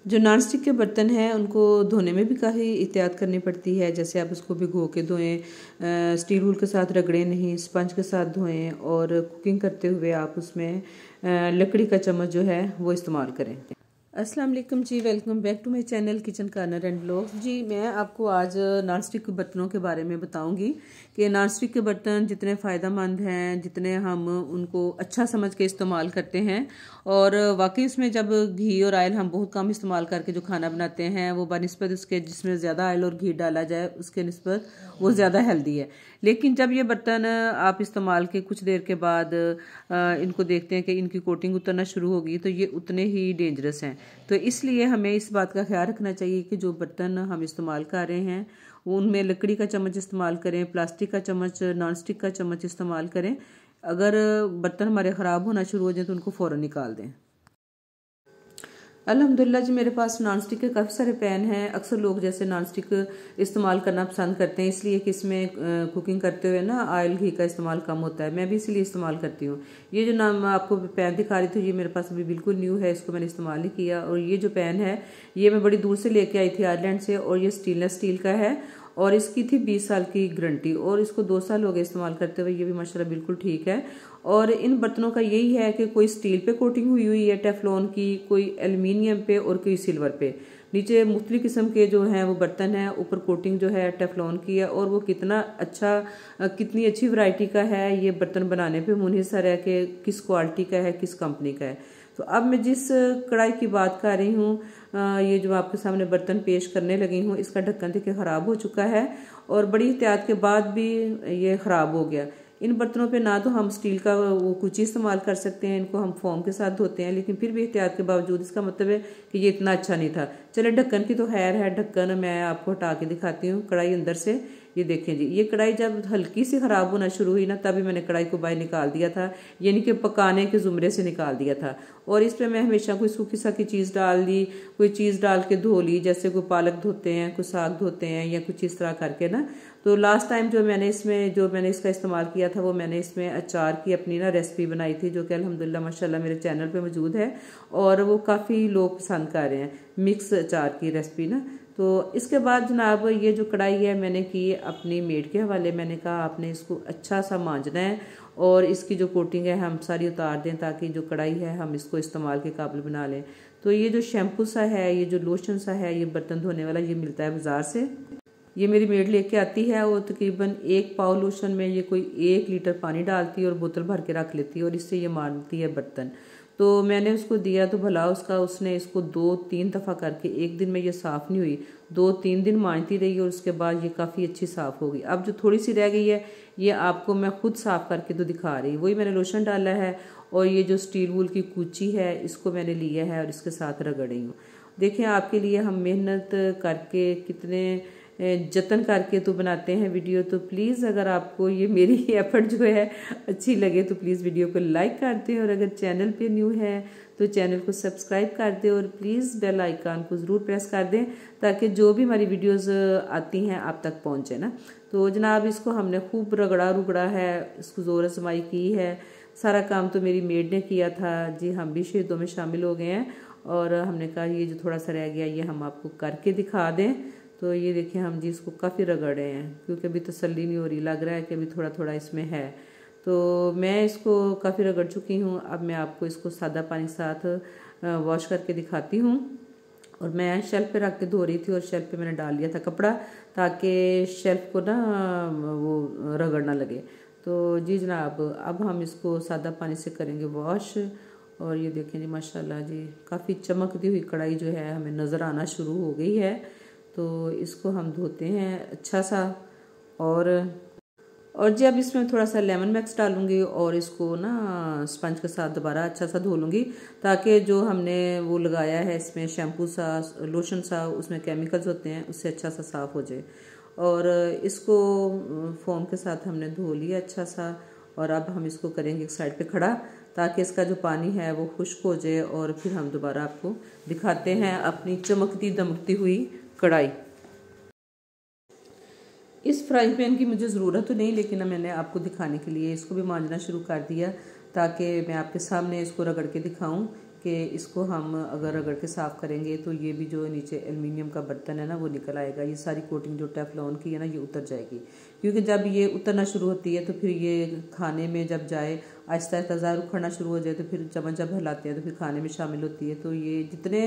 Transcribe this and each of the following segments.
जो non stick के बर्तन हैं उनको धोने में भी काफ़ी एहतियात करनी पड़ती है। जैसे आप उसको भिगो के धोएं, स्टील वूल के साथ रगड़ें नहीं, स्पंज के साथ धोएं और कुकिंग करते हुए आप उसमें लकड़ी का चम्मच जो है वो इस्तेमाल करें। अस्सलाम वालेकुम जी, welcome back to my channel kitchen corner and blogs. जी मैं आपको आज नॉन स्टिक के बर्तनों के बारे में बताऊंगी कि नॉन स्टिक के बर्तन जितने फ़ायदेमंद हैं, जितने हम उनको अच्छा समझ के इस्तेमाल करते हैं और वाकई उसमें जब घी और ऑयल हम बहुत कम इस्तेमाल करके जो खाना बनाते हैं वो बनिस्बत उसके जिसमें ज़्यादा ऑयल और घी डाला जाए उसके निस्बत वो ज़्यादा हेल्दी है। लेकिन जब ये बर्तन आप इस्तेमाल के कुछ देर के बाद इनको देखते हैं कि इनकी कोटिंग उतरना शुरू होगी तो ये उतने ही डेंजरस हैं। तो इसलिए हमें इस बात का ख्याल रखना चाहिए कि जो बर्तन हम इस्तेमाल कर रहे हैं उनमें लकड़ी का चम्मच इस्तेमाल करें, प्लास्टिक का चम्मच, नॉन स्टिक का चम्मच इस्तेमाल करें। अगर बर्तन हमारे ख़राब होना शुरू हो जाए तो उनको फ़ौरन निकाल दें। अल्हम्दुलिल्लाह जी मेरे पास नॉन स्टिक के काफ़ी सारे पैन हैं। अक्सर लोग जैसे नॉन स्टिक इस्तेमाल करना पसंद करते हैं इसलिए कि इसमें कुकिंग करते हुए ना ऑयल घी का इस्तेमाल कम होता है। मैं भी इसीलिए इस्तेमाल करती हूँ। ये जो नाम आपको पैन दिखा रही थी ये मेरे पास अभी बिल्कुल न्यू है, इसको मैंने इस्तेमाल नहीं किया। और ये जो पैन है ये मैं बड़ी दूर से लेके आई थी आयरलैंड से और ये स्टेनलेस स्टील का है और इसकी थी 20 साल की गारंटी और इसको 2 साल हो गए इस्तेमाल करते हुए। ये भी माशाल्लाह बिल्कुल ठीक है। और इन बर्तनों का यही है कि कोई स्टील पे कोटिंग हुई है टेफ्लॉन की, कोई एल्युमिनियम पे और कोई सिल्वर पे। नीचे मुख्तलिफ किस्म के जो हैं वो बर्तन हैं, ऊपर कोटिंग जो है टेफ्लॉन की है और वो कितना अच्छा, कितनी अच्छी वैरायटी का है। ये बर्तन बनाने पे मुनहसर है कि किस क्वालिटी का है, किस कंपनी का है। तो अब मैं जिस कढ़ाई की बात कर रही हूँ, ये जो आपके सामने बर्तन पेश करने लगी हूँ, इसका ढक्कन देखिए ख़राब हो चुका है और बड़ी एहतियात के बाद भी ये ख़राब हो गया। इन बर्तनों पे ना तो हम स्टील का वो कुची इस्तेमाल कर सकते हैं, इनको हम फोम के साथ धोते हैं, लेकिन फिर भी एहतियात के बावजूद इसका मतलब है कि ये इतना अच्छा नहीं था। चले ढक्कन की तो खैर है, ढक्कन मैं आपको हटा के दिखाती हूँ कढ़ाई अंदर से। ये देखें जी, ये कढ़ाई जब हल्की सी ख़राब होना शुरू हुई ना तभी मैंने कढ़ाई को बाहर निकाल दिया था, यानी कि पकाने के ज़ुमरे से निकाल दिया था। और इस पर मैं हमेशा कोई सूखी साखी चीज़ डाल दी, कोई चीज़ डाल के धो ली, जैसे कोई पालक धोते हैं, कोई साग धोते हैं या कुछ इस तरह करके ना। तो लास्ट टाइम जो मैंने इसका इस्तेमाल किया था वो मैंने इसमें अचार की अपनी ना रेसिपी बनाई थी जो कि अल्हम्दुलिल्लाह माशाल्लाह मेरे चैनल पे मौजूद है और वो काफ़ी लोग पसंद कर रहे हैं, मिक्स अचार की रेसिपी ना। तो इसके बाद जनाब ये जो कढ़ाई है मैंने की अपनी मेड के हवाले। मैंने कहा आपने इसको अच्छा सा मांजना है और इसकी जो कोटिंग है हम सारी उतार दें ताकि जो कढ़ाई है हम इसको इस्तेमाल के काबिल बना लें। तो ये जो शैम्पू सा है, ये जो लोशन सा है, ये बर्तन धोने वाला ये मिलता है बाज़ार से। ये मेरी मेड लेके आती है और तकरीबन 1 पाव लोशन में ये कोई 1 लीटर पानी डालती है और बोतल भर के रख लेती है और इससे ये मारती है बर्तन। तो मैंने उसको दिया तो भला उसने इसको 2-3 दफ़ा करके, एक दिन में ये साफ़ नहीं हुई, 2-3 दिन मांजती रही और उसके बाद ये काफ़ी अच्छी साफ़ हो गई। अब जो थोड़ी सी रह गई है ये आपको मैं खुद साफ़ करके तो दिखा रही। वही मैंने लोशन डाला है और ये जो स्टील वूल की कूची है इसको मैंने लिया है और इसके साथ रगड़ रही हूँ। देखें आपके लिए हम मेहनत करके कितने जतन करके तो बनाते हैं वीडियो। तो प्लीज़ अगर आपको ये मेरी एफर्ट जो है अच्छी लगे तो प्लीज़ वीडियो को लाइक कर दें और अगर चैनल पे न्यू है तो चैनल को सब्सक्राइब कर दें और प्लीज़ बेल आइकन को ज़रूर प्रेस कर दें ताकि जो भी हमारी वीडियोस आती हैं आप तक पहुँचे ना। तो जनाब इसको हमने खूब रगड़ा रुगड़ा है, इसको ज़ोर आजमाई की है। सारा काम तो मेरी मेड ने किया था जी, हम भी शहीदों में शामिल हो गए हैं और हमने कहा ये जो थोड़ा सा रह गया ये हम आपको करके दिखा दें। तो ये देखिए हम जी इसको काफ़ी रगड़ रहे हैं क्योंकि अभी तसल्ली नहीं हो रही, लग रहा है कि अभी थोड़ा थोड़ा इसमें है। तो मैं इसको काफ़ी रगड़ चुकी हूँ। अब मैं आपको इसको सादा पानी के साथ वॉश करके दिखाती हूँ। और मैं शेल्फ पे रख के धो रही थी और शेल्फ पे मैंने डाल लिया था कपड़ा ताकि शेल्फ को ना वो रगड़ ना लगे। तो जी जनाब अब हम इसको सादा पानी से करेंगे वॉश। और ये देखें जी माशाल्लाह जी काफ़ी चमकती हुई कढ़ाई जो है हमें नज़र आना शुरू हो गई है। तो इसको हम धोते हैं अच्छा सा और जी अब इसमें थोड़ा सा लेमन मैक्स डालूंगी और इसको ना स्पंज के साथ दोबारा अच्छा सा धो लूँगी ताकि जो हमने वो लगाया है इसमें शैम्पू सा, लोशन सा, उसमें केमिकल्स होते हैं, उससे अच्छा सा साफ़ हो जाए। और इसको फोम के साथ हमने धो लिया अच्छा सा और अब हम इसको करेंगे एक साइड पे खड़ा ताकि इसका जो पानी है वो खुश्क हो जाए और फिर हम दोबारा आपको दिखाते हैं अपनी चमकती दमकती हुई कढ़ाई। इस फ्राई पैन की मुझे ज़रूरत तो नहीं लेकिन मैंने आपको दिखाने के लिए इसको भी मांजना शुरू कर दिया ताकि मैं आपके सामने इसको रगड़ के दिखाऊं कि इसको हम अगर रगड़ के साफ़ करेंगे तो ये भी जो नीचे एल्युमिनियम का बर्तन है ना वो निकल आएगा। ये सारी कोटिंग जो टेफ्लॉन की है ना ये उतर जाएगी, क्योंकि जब ये उतरना शुरू होती है तो फिर ये खाने में जब जाए आहिस्ता आहिस्ता ज़ाहिर उखड़ना शुरू हो जाए तो फिर जब हिलाते हैं तो फिर खाने में शामिल होती है। तो ये जितने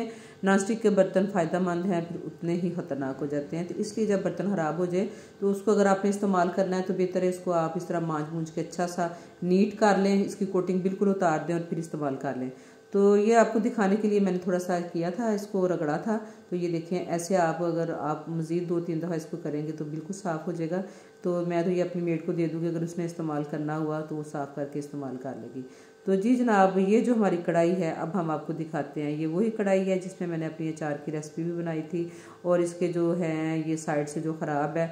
नॉनस्टिक के बर्तन फ़ायदेमंद हैं फिर उतने ही ख़तरनाक हो जाते हैं। तो इसलिए जब बर्तन ख़राब हो जाए तो उसको अगर आपने इस्तेमाल करना है तो बेहतर है इसको आप इस तरह मांझ मूंझ के अच्छा सा नीट कर लें, इसकी कोटिंग बिल्कुल उतार दें और फिर इस्तेमाल कर लें। तो ये आपको दिखाने के लिए मैंने थोड़ा सा किया था, इसको रगड़ा था। तो ये देखें, ऐसे आप अगर आप मज़ीद 2-3 दफ़ा इसको करेंगे तो बिल्कुल साफ़ हो जाएगा। तो मैं तो ये अपनी मेड को दे दूँगी, अगर उसने इस्तेमाल करना हुआ तो वो साफ़ करके इस्तेमाल कर लेगी। तो जी जनाब, ये जो हमारी कढ़ाई है अब हम आपको दिखाते हैं। ये वही कढ़ाई है जिसमें मैंने अपनी अचार की रेसिपी भी बनाई थी। और इसके जो हैं ये साइड से जो ख़राब है,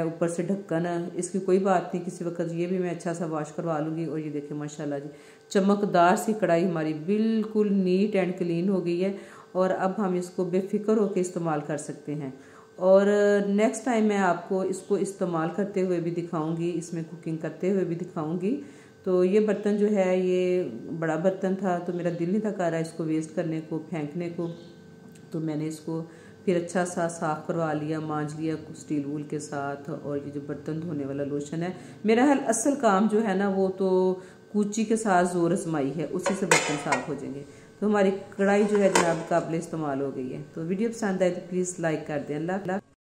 ऊपर से ढक्कन, इसकी कोई बात नहीं, किसी वक्त ये भी मैं अच्छा सा वॉश करवा लूँगी। और ये देखें माशाल्लाह जी, चमकदार सी कढ़ाई हमारी बिल्कुल नीट एंड क्लीन हो गई है। और अब हम इसको बेफिक्र होकर इस्तेमाल कर सकते हैं। और नेक्स्ट टाइम मैं आपको इसको इस्तेमाल करते हुए भी दिखाऊंगी, इसमें कुकिंग करते हुए भी दिखाऊंगी। तो ये बर्तन जो है ये बड़ा बर्तन था, तो मेरा दिल नहीं था कर रहा इसको वेस्ट करने को, फेंकने को। तो मैंने इसको फिर अच्छा सा साफ़ करवा लिया, मांझ लिया स्टील वूल के साथ। और ये जो बर्तन धोने वाला लोशन है, मेरा असल काम जो है ना वो तो कूची के साथ ज़ोर आजमाई है, उसी से बर्तन साफ़ हो जाएंगे। तो हमारी कढ़ाई जो है जनाब काबिल इस्तेमाल हो गई है। तो वीडियो पसंद आए तो प्लीज़ लाइक कर दें। अल्लाह।